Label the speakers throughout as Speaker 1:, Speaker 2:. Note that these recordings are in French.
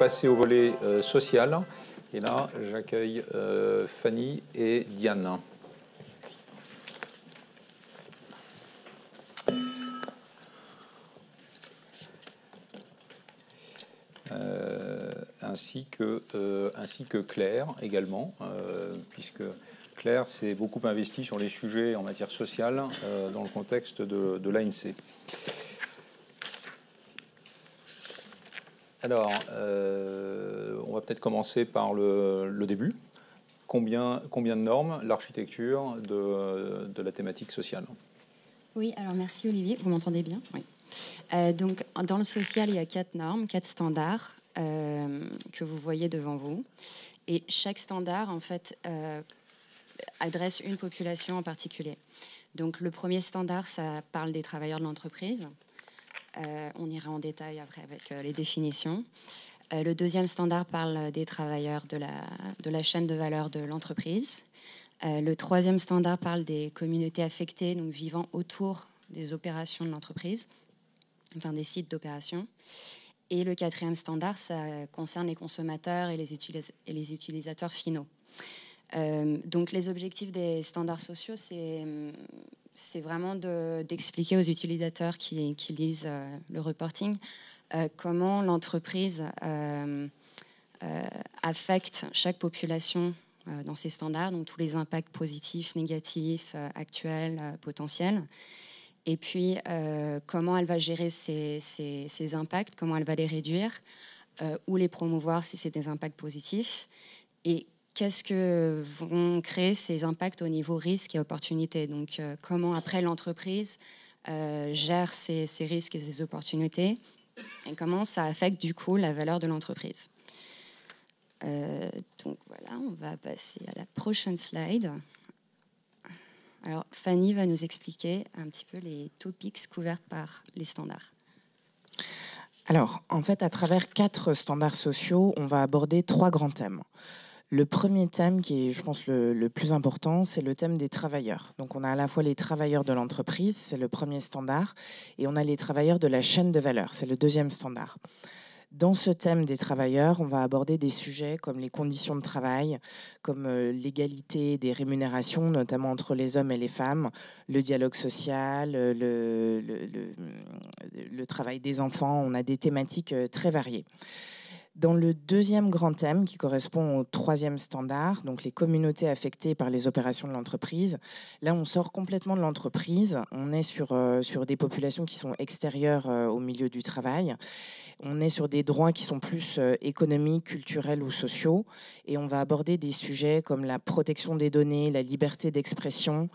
Speaker 1: passer au volet social. Et là, j'accueille Fanny et Diane. Ainsi que Claire également, puisque Claire s'est beaucoup investie sur les sujets en matière sociale dans le contexte de l'ANC. Alors, on va peut-être commencer par le début. Combien de normes l'architecture de la thématique sociale?
Speaker 2: Oui, alors merci Olivier, vous m'entendez bien? Oui. Donc, dans le social, il y a 4 normes, 4 standards que vous voyez devant vous. Et chaque standard, en fait, adresse une population en particulier. Donc, le premier standard, ça parle des travailleurs de l'entreprise. On ira en détail après avec les définitions. Le deuxième standard parle des travailleurs de la chaîne de valeur de l'entreprise. Le troisième standard parle des communautés affectées, donc vivant autour des opérations de l'entreprise, enfin des sites d'opération. Et le quatrième standard, ça concerne les consommateurs et les utilisateurs finaux. Donc les objectifs des standards sociaux, c'est vraiment d'expliquer aux utilisateurs qui lisent le reporting comment l'entreprise affecte chaque population dans ces standards, donc tous les impacts positifs, négatifs, actuels, potentiels. Et puis, comment elle va gérer ces impacts, comment elle va les réduire, ou les promouvoir si c'est des impacts positifs, et qu'est-ce que vont créer ces impacts au niveau risque et opportunité. Donc, comment après l'entreprise gère ces risques et ces opportunités, et comment ça affecte du coup la valeur de l'entreprise. Donc voilà, on va passer à la prochaine slide. Alors, Fanny va nous expliquer un petit peu les topics couverts par les standards.
Speaker 3: Alors, en fait, à travers 4 standards sociaux, on va aborder 3 grands thèmes. Le premier thème, qui est, je pense, le plus important, c'est le thème des travailleurs. Donc, on a à la fois les travailleurs de l'entreprise, c'est le premier standard, et on a les travailleurs de la chaîne de valeur, c'est le deuxième standard. Dans ce thème des travailleurs, on va aborder des sujets comme les conditions de travail, comme l'égalité des rémunérations, notamment entre les hommes et les femmes, le dialogue social, le travail des enfants. On a des thématiques très variées. Dans le deuxième grand thème, qui correspond au troisième standard, donc les communautés affectées par les opérations de l'entreprise, là on sort complètement de l'entreprise, on est sur des populations qui sont extérieures au milieu du travail, on est sur des droits qui sont plus économiques, culturels ou sociaux, et on va aborder des sujets comme la protection des données, la liberté d'expression,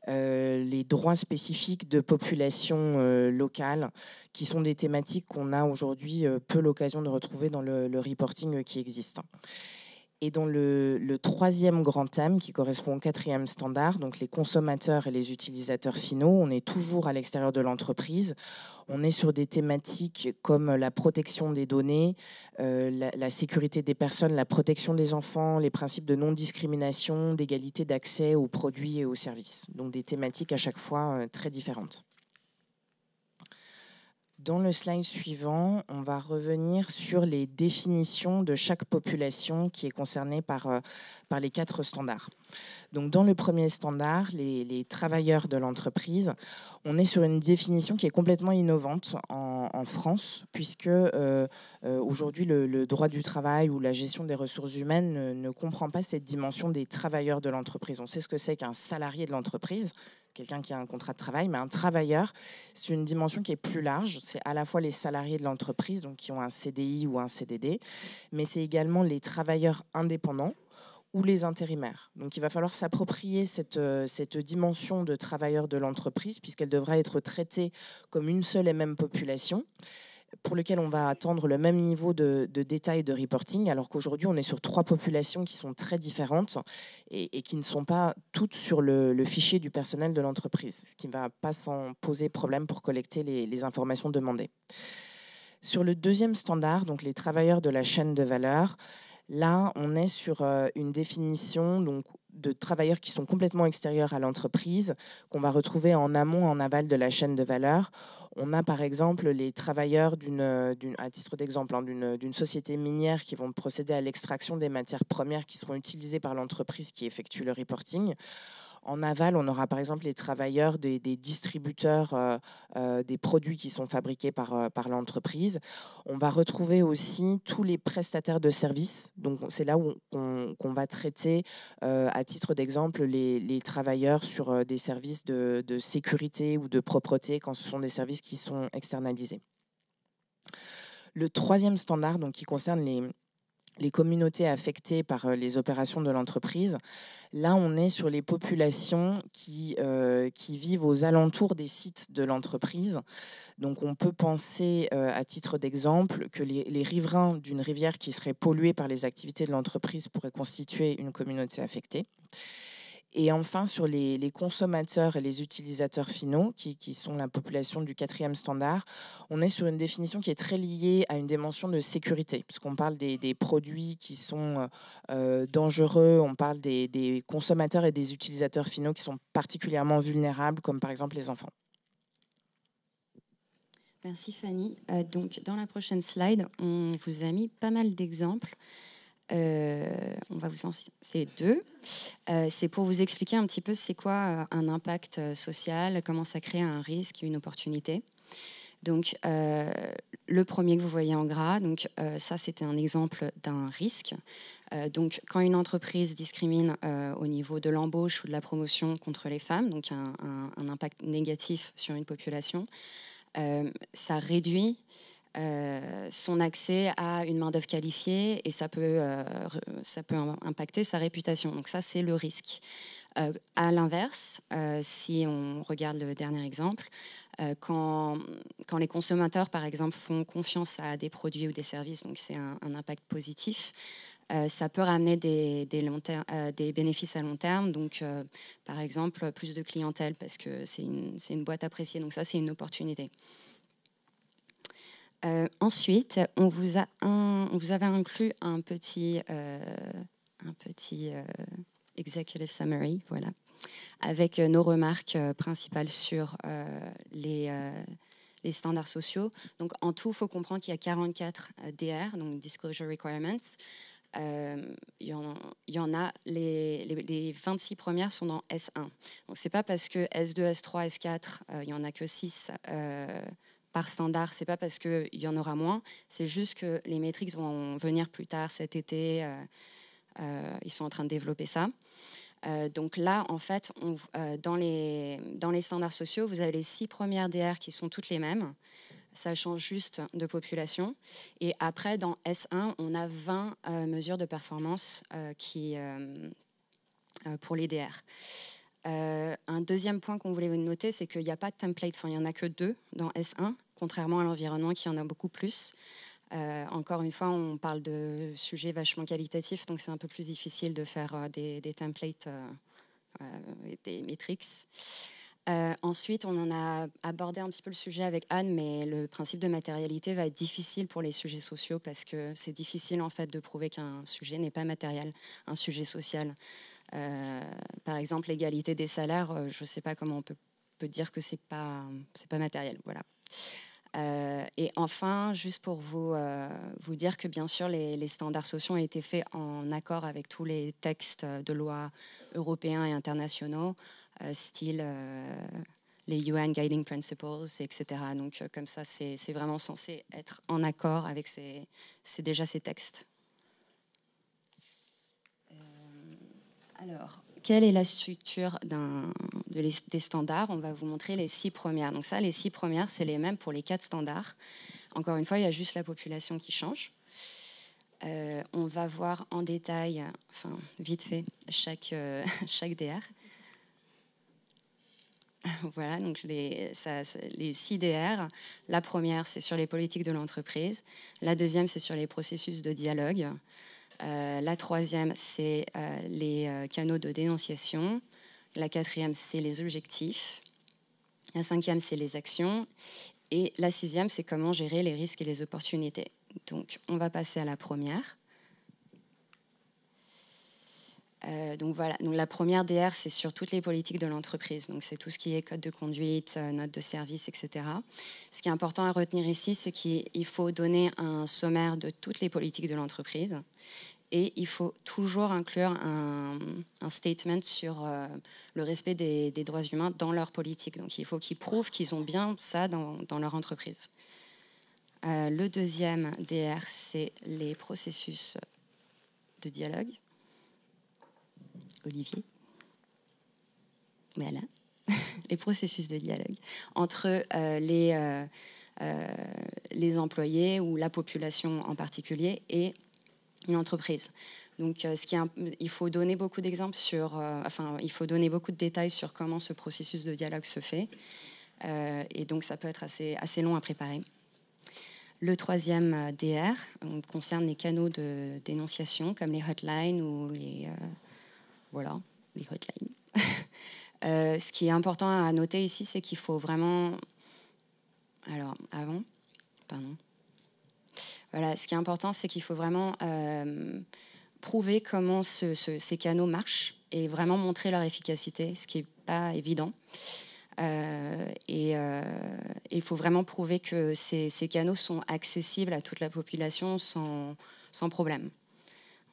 Speaker 3: les droits spécifiques de populations locales, qui sont des thématiques qu'on a aujourd'hui peu l'occasion de retrouver dans le reporting qui existe. Et dans le troisième grand thème, qui correspond au quatrième standard, donc les consommateurs et les utilisateurs finaux, on est toujours à l'extérieur de l'entreprise. On est sur des thématiques comme la protection des données, la sécurité des personnes, la protection des enfants, les principes de non-discrimination, d'égalité d'accès aux produits et aux services. Donc des thématiques à chaque fois très différentes. Dans le slide suivant, on va revenir sur les définitions de chaque population qui est concernée par les 4 standards. Donc, dans le premier standard, les travailleurs de l'entreprise, on est sur une définition qui est complètement innovante en France, puisque aujourd'hui, le droit du travail ou la gestion des ressources humaines ne comprend pas cette dimension des travailleurs de l'entreprise. On sait ce que c'est qu'un salarié de l'entreprise, quelqu'un qui a un contrat de travail, mais un travailleur, c'est une dimension qui est plus large. C'est à la fois les salariés de l'entreprise, donc qui ont un CDI ou un CDD, mais c'est également les travailleurs indépendants ou les intérimaires. Donc il va falloir s'approprier cette dimension de travailleurs de l'entreprise, puisqu'elle devra être traitée comme une seule et même population, pour lequel on va attendre le même niveau de détail de reporting, alors qu'aujourd'hui, on est sur 3 populations qui sont très différentes et qui ne sont pas toutes sur le fichier du personnel de l'entreprise, ce qui ne va pas s'en poser problème pour collecter les informations demandées. Sur le deuxième standard, donc les travailleurs de la chaîne de valeur, là, on est sur une définition donc, de travailleurs qui sont complètement extérieurs à l'entreprise, qu'on va retrouver en amont, en aval de la chaîne de valeur. On a par exemple les travailleurs, à titre d'exemple, hein, d'une société minière qui vont procéder à l'extraction des matières premières qui seront utilisées par l'entreprise qui effectue le reporting. En aval, on aura par exemple les travailleurs des distributeurs des produits qui sont fabriqués par l'entreprise. On va retrouver aussi tous les prestataires de services. Donc c'est là où qu'on va traiter, à titre d'exemple, les travailleurs sur des services de sécurité ou de propreté quand ce sont des services qui sont externalisés. Le troisième standard, donc, qui concerne les communautés affectées par les opérations de l'entreprise. Là, on est sur les populations qui vivent aux alentours des sites de l'entreprise. Donc, on peut penser, à titre d'exemple, que les riverains d'une rivière qui serait polluée par les activités de l'entreprise pourraient constituer une communauté affectée. Et enfin, sur les consommateurs et les utilisateurs finaux, qui sont la population du 4e standard, on est sur une définition qui est très liée à une dimension de sécurité, puisqu'on parle des produits qui sont dangereux, on parle des consommateurs et des utilisateurs finaux qui sont particulièrement vulnérables, comme par exemple les enfants.
Speaker 2: Merci Fanny. Donc, dans la prochaine slide, on vous a mis pas mal d'exemples. On va vous en citer 2. C'est pour vous expliquer un petit peu c'est quoi un impact social, comment ça crée un risque, une opportunité. Donc, le premier que vous voyez en gras, donc, ça c'était un exemple d'un risque. Donc, quand une entreprise discrimine au niveau de l'embauche ou de la promotion contre les femmes, donc un impact négatif sur une population, ça réduit son accès à une main-d'œuvre qualifiée et ça peut impacter sa réputation. Donc ça, c'est le risque. À l'inverse, si on regarde le dernier exemple, quand les consommateurs, par exemple, font confiance à des produits ou des services, donc c'est un impact positif, ça peut ramener des bénéfices à long terme. Donc, par exemple, plus de clientèle parce que c'est une boîte appréciée. Donc ça, c'est une opportunité. Ensuite, on vous avait inclus un petit executive summary, voilà, avec nos remarques principales sur les standards sociaux. Donc, en tout, il faut comprendre qu'il y a 44 DR, donc Disclosure Requirements. Il y en a, les 26 premières sont dans S1. Donc, c'est pas parce que S2, S3, S4, il y en a que 6 par standard, c'est pas parce qu'il y en aura moins, c'est juste que les métriques vont venir plus tard cet été, ils sont en train de développer ça. Donc là, en fait, dans les standards sociaux, vous avez les 6 premières DR qui sont toutes les mêmes, ça change juste de population. Et après, dans S1, on a 20 mesures de performance pour les DR. Un deuxième point qu'on voulait noter, c'est qu'il n'y a pas de template, enfin il n'y en a que 2 dans S1, contrairement à l'environnement qui en a beaucoup plus. Encore une fois, on parle de sujets vachement qualitatifs, donc c'est un peu plus difficile de faire des templates et des metrics. Ensuite, on en a abordé un petit peu le sujet avec Anne, mais le principe de matérialité va être difficile pour les sujets sociaux parce que c'est difficile en fait de prouver qu'un sujet n'est pas matériel, un sujet social. Par exemple, l'égalité des salaires, je ne sais pas comment on peut dire que c'est pas matériel. Voilà. Et enfin, juste pour vous dire que bien sûr, les standards sociaux ont été faits en accord avec tous les textes de loi européens et internationaux, style les UN Guiding Principles, etc. Donc, comme ça, c'est vraiment censé être en accord avec déjà ces textes. Alors, quelle est la structure des standards? On va vous montrer les 6 premières. Donc ça, les 6 premières, c'est les mêmes pour les 4 standards. Encore une fois, il y a juste la population qui change. On va voir en détail, enfin, vite fait, chaque DR. Voilà, donc les 6 DR. La première, c'est sur les politiques de l'entreprise. La deuxième, c'est sur les processus de dialogue. La troisième, c'est les canaux de dénonciation. La quatrième, c'est les objectifs. La cinquième, c'est les actions. Et la sixième, c'est comment gérer les risques et les opportunités. Donc, on va passer à la première. Donc voilà, donc la première DR, c'est sur toutes les politiques de l'entreprise. Donc c'est tout ce qui est code de conduite, notes de service, etc. Ce qui est important à retenir ici, c'est qu'il faut donner un sommaire de toutes les politiques de l'entreprise. Et il faut toujours inclure un statement sur le respect des droits humains dans leur politique. Donc il faut qu'ils prouvent qu'ils ont bien ça dans leur entreprise. Le deuxième DR, c'est les processus de dialogue. Olivier. Voilà. Les processus de dialogue entre les employés ou la population en particulier et une entreprise. Donc, il faut donner beaucoup d'exemples il faut donner beaucoup de détails sur comment ce processus de dialogue se fait. Et donc, ça peut être assez long à préparer. Le troisième DR concerne les canaux de dénonciation, comme les hotlines ou les hotlines. Ce qui est important à noter ici, c'est qu'il faut vraiment... Voilà, ce qui est important, c'est qu'il faut vraiment prouver comment ces canaux marchent et vraiment montrer leur efficacité, ce qui n'est pas évident. Il faut vraiment prouver que ces canaux sont accessibles à toute la population sans problème.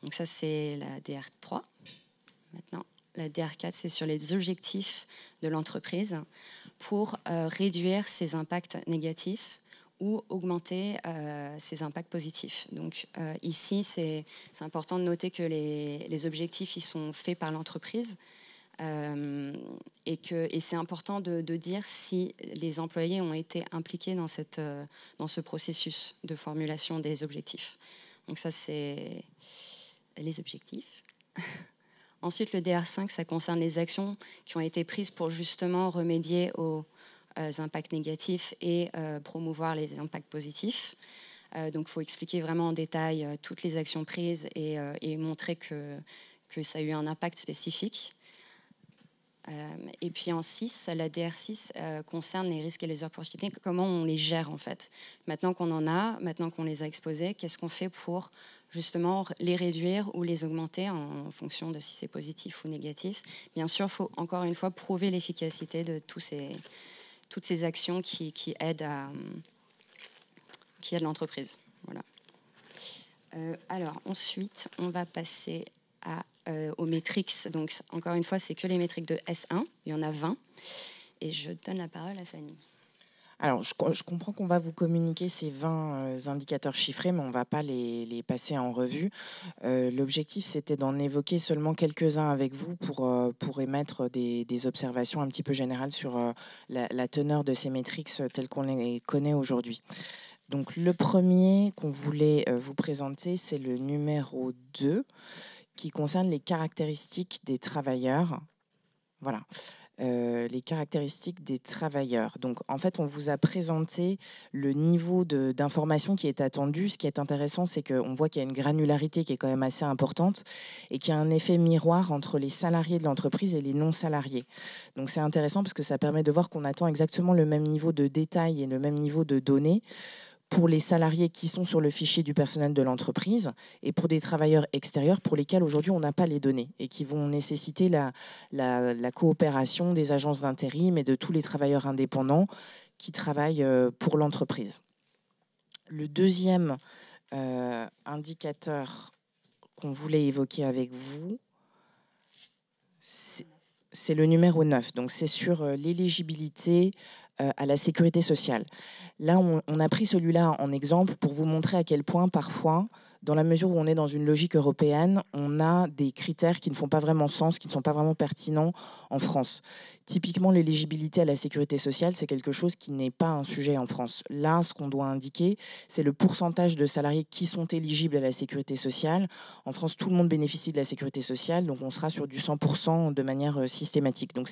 Speaker 2: Donc ça, c'est la DR3. Maintenant, la DR4, c'est sur les objectifs de l'entreprise pour réduire ses impacts négatifs ou augmenter ses impacts positifs. Donc ici, c'est important de noter que les objectifs ils sont faits par l'entreprise et c'est important de dire si les employés ont été impliqués dans ce processus de formulation des objectifs. Donc ça, c'est les objectifs. Ensuite, le DR5, ça concerne les actions qui ont été prises pour justement remédier aux impacts négatifs et promouvoir les impacts positifs. Donc, il faut expliquer vraiment en détail toutes les actions prises et montrer que ça a eu un impact spécifique. Et puis en 6, la DR6 concerne les risques et les opportunités, comment on les gère en fait. Maintenant qu'on les a exposés, qu'est-ce qu'on fait pour justement les réduire ou les augmenter en fonction de si c'est positif ou négatif. Bien sûr, il faut encore une fois prouver l'efficacité de toutes ces actions qui aident l'entreprise. Voilà. Alors ensuite, on va passer aux métriques. Donc encore une fois, c'est que les métriques de S1. Il y en a 20. Et je donne la parole à Fanny.
Speaker 3: Alors, je comprends qu'on va vous communiquer ces 20 indicateurs chiffrés, mais on ne va pas les passer en revue. L'objectif, c'était d'en évoquer seulement quelques-uns avec vous pour émettre des observations un petit peu générales sur la teneur de ces métriques telles qu'on les connaît aujourd'hui. Donc, le premier qu'on voulait vous présenter, c'est le numéro 2, qui concerne les caractéristiques des travailleurs. Voilà. Les caractéristiques des travailleurs. Donc, en fait, on vous a présenté le niveau d'information qui est attendu. Ce qui est intéressant, c'est qu'on voit qu'il y a une granularité qui est quand même assez importante et qu'il y a un effet miroir entre les salariés de l'entreprise et les non-salariés. Donc, c'est intéressant parce que ça permet de voir qu'on attend exactement le même niveau de détail et le même niveau de données pour les salariés qui sont sur le fichier du personnel de l'entreprise et pour des travailleurs extérieurs pour lesquels aujourd'hui on n'a pas les données et qui vont nécessiter la coopération des agences d'intérim et de tous les travailleurs indépendants qui travaillent pour l'entreprise. Le deuxième indicateur qu'on voulait évoquer avec vous, c'est le numéro 9. Donc c'est sur l'éligibilité à la sécurité sociale. Là, on a pris celui-là en exemple pour vous montrer à quel point, parfois, dans la mesure où on est dans une logique européenne, on a des critères qui ne font pas vraiment sens, qui ne sont pas vraiment pertinents en France. Typiquement, l'éligibilité à la sécurité sociale, c'est quelque chose qui n'est pas un sujet en France. Là, ce qu'on doit indiquer, c'est le pourcentage de salariés qui sont éligibles à la sécurité sociale. En France, tout le monde bénéficie de la sécurité sociale, donc on sera sur du 100% de manière systématique. Donc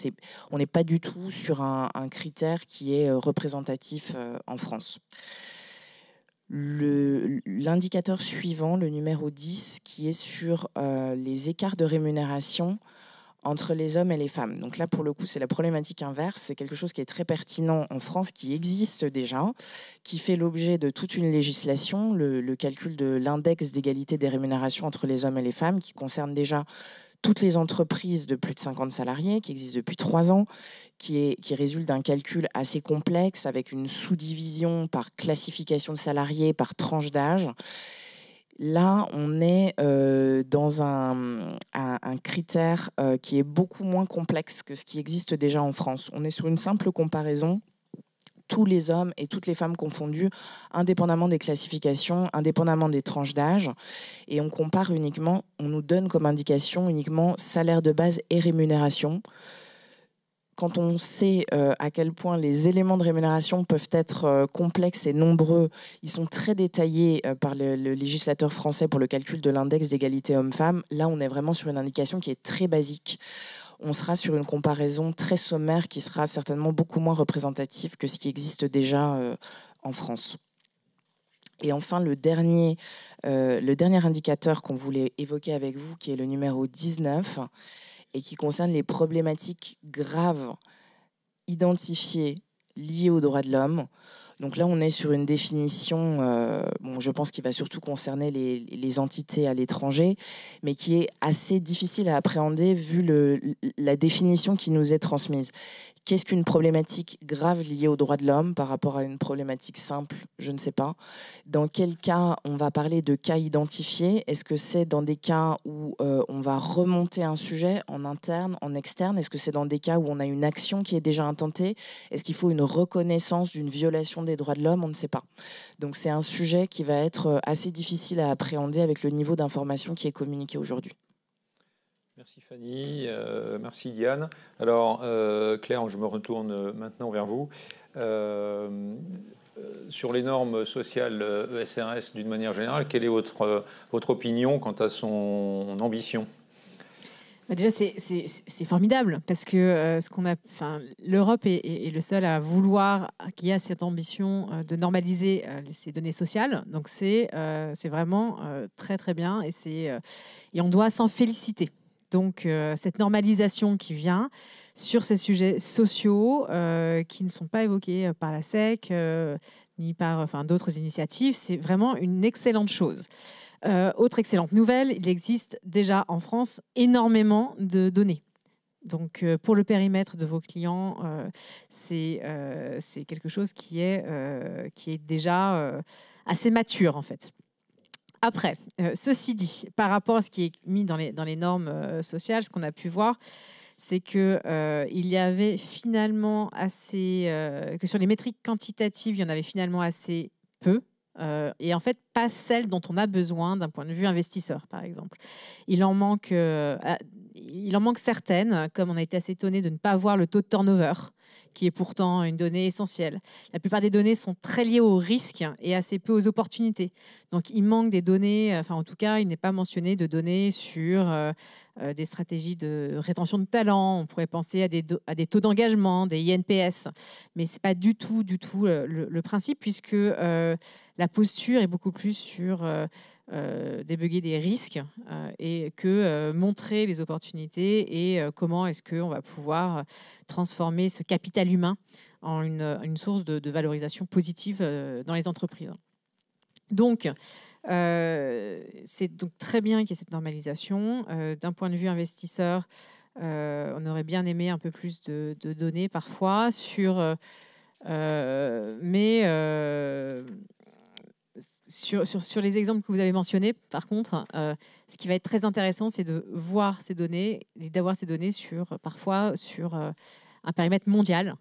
Speaker 3: on n'est pas du tout sur un critère qui est représentatif en France. L'indicateur suivant, le numéro 10, qui est sur les écarts de rémunération entre les hommes et les femmes. Donc là, pour le coup, c'est la problématique inverse. C'est quelque chose qui est très pertinent en France, qui existe déjà, qui fait l'objet de toute une législation, le calcul de l'index d'égalité des rémunérations entre les hommes et les femmes, qui concerne déjà toutes les entreprises de plus de 50 salariés, qui existent depuis 3 ans, qui résulte d'un calcul assez complexe avec une sous-division par classification de salariés, par tranche d'âge. Là, on est dans un critère qui est beaucoup moins complexe que ce qui existe déjà en France. On est sur une simple comparaison, tous les hommes et toutes les femmes confondus, indépendamment des classifications, indépendamment des tranches d'âge. Et on compare uniquement, on nous donne comme indication uniquement salaire de base et rémunération. Quand on sait à quel point les éléments de rémunération peuvent être complexes et nombreux, ils sont très détaillés par le législateur français pour le calcul de l'index d'égalité homme-femme. Là, on est vraiment sur une indication qui est très basique. On sera sur une comparaison très sommaire qui sera certainement beaucoup moins représentative que ce qui existe déjà en France. Et enfin, le dernier indicateur qu'on voulait évoquer avec vous, qui est le numéro 19, et qui concerne les problématiques graves identifiées liées aux droits de l'homme. Donc là, on est sur une définition, je pense qu'il va surtout concerner les entités à l'étranger, mais qui est assez difficile à appréhender vu la définition qui nous est transmise. Qu'est-ce qu'une problématique grave liée aux droits de l'homme par rapport à une problématique simple? Je ne sais pas. Dans quel cas on va parler de cas identifiés? Est-ce que c'est dans des cas où on va remonter un sujet en interne, en externe? Est-ce que c'est dans des cas où on a une action qui est déjà intentée? Est-ce qu'il faut une reconnaissance d'une violation des droits de l'homme? On ne sait pas. Donc c'est un sujet qui va être assez difficile à appréhender avec le niveau d'information qui est communiqué aujourd'hui.
Speaker 1: Merci Fanny, merci Diane. Alors Claire, je me retourne maintenant vers vous. Sur les normes sociales ESRS d'une manière générale, quelle est votre opinion quant à son ambition ?
Speaker 4: Déjà, c'est formidable parce que l'Europe est le seul à vouloir qu'il y ait cette ambition de normaliser ces données sociales. Donc c'est vraiment très très bien et on doit s'en féliciter. Donc, cette normalisation qui vient sur ces sujets sociaux qui ne sont pas évoqués par la SEC ni par d'autres initiatives, c'est vraiment une excellente chose. Autre excellente nouvelle, il existe déjà en France énormément de données. Donc, pour le périmètre de vos clients, c'est quelque chose qui est déjà assez mature, en fait. Après, ceci dit, par rapport à ce qui est mis dans les normes sociales, ce qu'on a pu voir, c'est qu'il y avait finalement que sur les métriques quantitatives, il y en avait finalement assez peu. Et en fait, pas celles dont on a besoin d'un point de vue investisseur, par exemple. Il en manque certaines, comme on a été assez étonné de ne pas voir le taux de turnover, qui est pourtant une donnée essentielle. La plupart des données sont très liées aux risques et assez peu aux opportunités. Donc, il manque des données, en tout cas, il n'est pas mentionné de données sur des stratégies de rétention de talent. On pourrait penser à des taux d'engagement, des INPS, mais ce n'est pas du tout le principe, puisque la posture est beaucoup plus sur débugger des risques et que montrer les opportunités et comment est-ce qu'on va pouvoir transformer ce capital humain en une source de valorisation positive dans les entreprises. Donc, c'est donc très bien qu'il y ait cette normalisation. D'un point de vue investisseur, on aurait bien aimé un peu plus de données parfois sur... Sur les exemples que vous avez mentionnés, par contre, ce qui va être très intéressant, c'est de voir ces données, d'avoir ces données parfois sur un périmètre mondial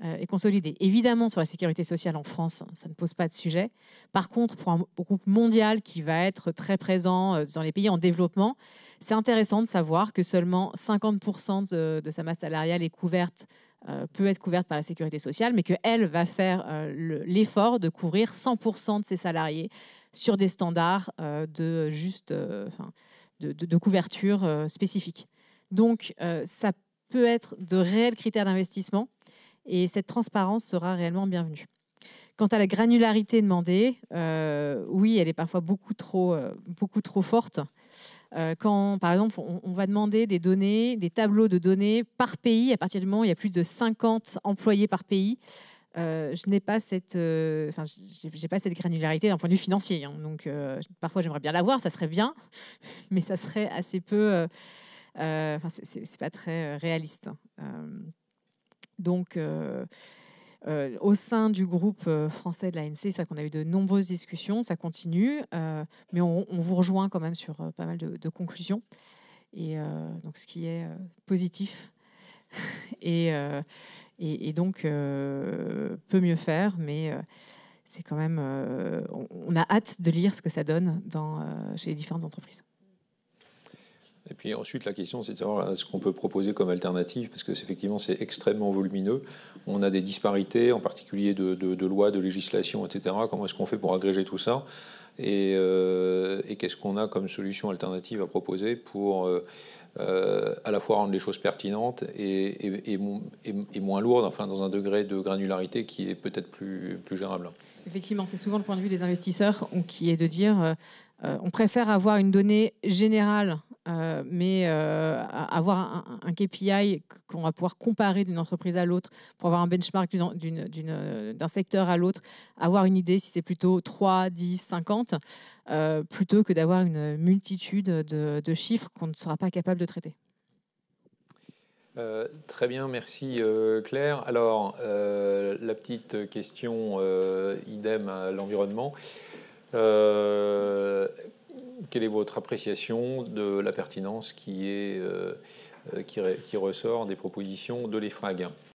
Speaker 4: et consolidé. Évidemment, sur la sécurité sociale en France, ça ne pose pas de sujet. Par contre, pour un groupe mondial qui va être très présent dans les pays en développement, c'est intéressant de savoir que seulement 50% de sa masse salariale est couverte peut être couverte par la sécurité sociale, mais qu'elle va faire l'effort de couvrir 100% de ses salariés sur des standards de couverture spécifiques. Donc, ça peut être de réels critères d'investissement et cette transparence sera réellement bienvenue. Quant à la granularité demandée, oui, elle est parfois beaucoup trop forte. Quand, par exemple, on va demander des données, des tableaux de données par pays, à partir du moment où il y a plus de 50 employés par pays, je n'ai pas cette granularité d'un point de vue financier. Hein. Donc, parfois, j'aimerais bien l'avoir, ça serait bien, mais ça serait assez peu Enfin, c'est pas très réaliste. Donc, au sein du groupe français de l'ANC, c'est vrai qu'on a eu de nombreuses discussions, ça continue, mais on vous rejoint quand même sur pas mal de conclusions, et donc ce qui est positif. Et donc, peut mieux faire, mais c'est quand même, on a hâte de lire ce que ça donne chez les différentes entreprises.
Speaker 1: Et puis ensuite, la question, c'est de savoir ce qu'on peut proposer comme alternative, parce que effectivement, c'est extrêmement volumineux. On a des disparités, en particulier de lois, de législation, etc. Comment est-ce qu'on fait pour agréger tout ça? Et qu'est-ce qu'on a comme solution alternative à proposer pour à la fois rendre les choses pertinentes et moins lourdes, enfin dans un degré de granularité qui est peut-être plus gérable? Effectivement,
Speaker 4: c'est souvent le point de vue des investisseurs qui est de dire on préfère avoir une donnée générale, mais avoir un KPI qu'on va pouvoir comparer d'une entreprise à l'autre, pour avoir un benchmark d'un secteur à l'autre, avoir une idée si c'est plutôt 3, 10, 50, plutôt que d'avoir une multitude de chiffres qu'on ne sera pas capable de traiter.
Speaker 1: Très bien, merci Claire. Alors, la petite question idem à l'environnement. Quelle est votre appréciation de la pertinence qui ressort des propositions de l'EFRAG?